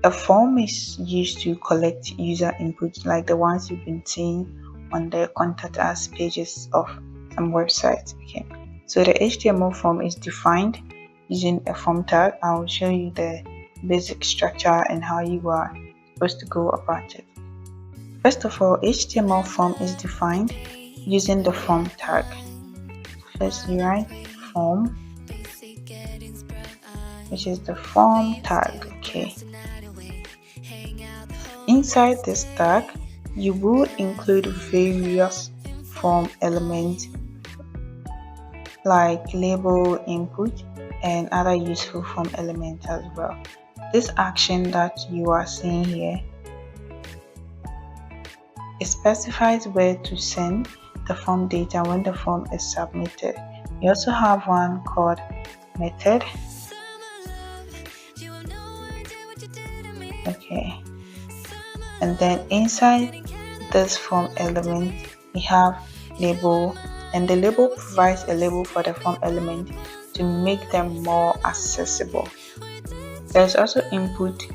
A form is used to collect user input, like the ones you've been seeing on the contact us pages of some websites. Okay, so the HTML form is defined using a form tag. I will show you the basic structure and how you are supposed to go about it. First of all, HTML form is defined using the form tag. First, you write form, which is the form tag. Okay. Inside this tag, you will include various form elements like label, input, and other useful form elements as well. This action that you are seeing here, it specifies where to send the form data when the form is submitted. You also have one called method. Okay, and then inside this form element we have label, and the label provides a label for the form element to make them more accessible. There's also input.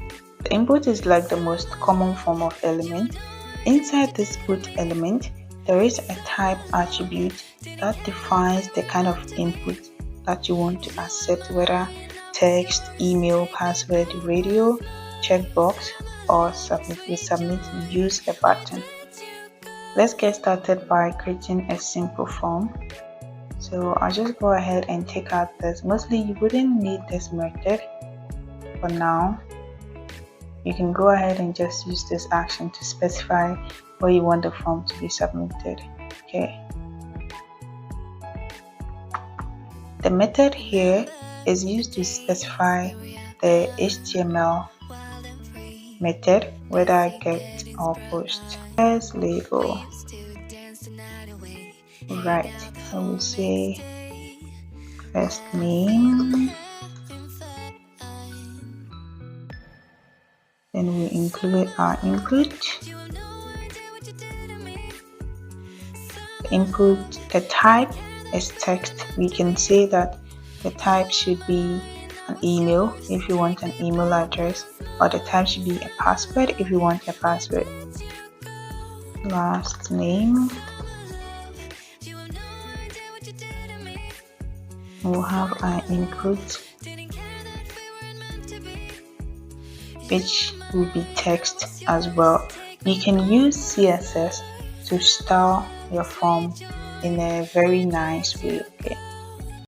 The input is like the most common form of element. Inside this input element there is a type attribute that defines the kind of input that you want to accept, whether text, email, password, radio, checkbox, or submit. We submit, use a button. Let's get started by creating a simple form. So I'll just go ahead and take out this. Mostly you wouldn't need this method for now. You can go ahead and just use this action to specify where you want the form to be submitted. Okay. The method here is used to specify the HTML method, whether get or post. As label, right? So we say first name, then we include our input. The type is text. We can say that the type should be an email if you want an email address, or the type should be a password if you want a password. Last name, we'll have our input, which will be text as well. You can use CSS to style your form in a very nice way. Okay,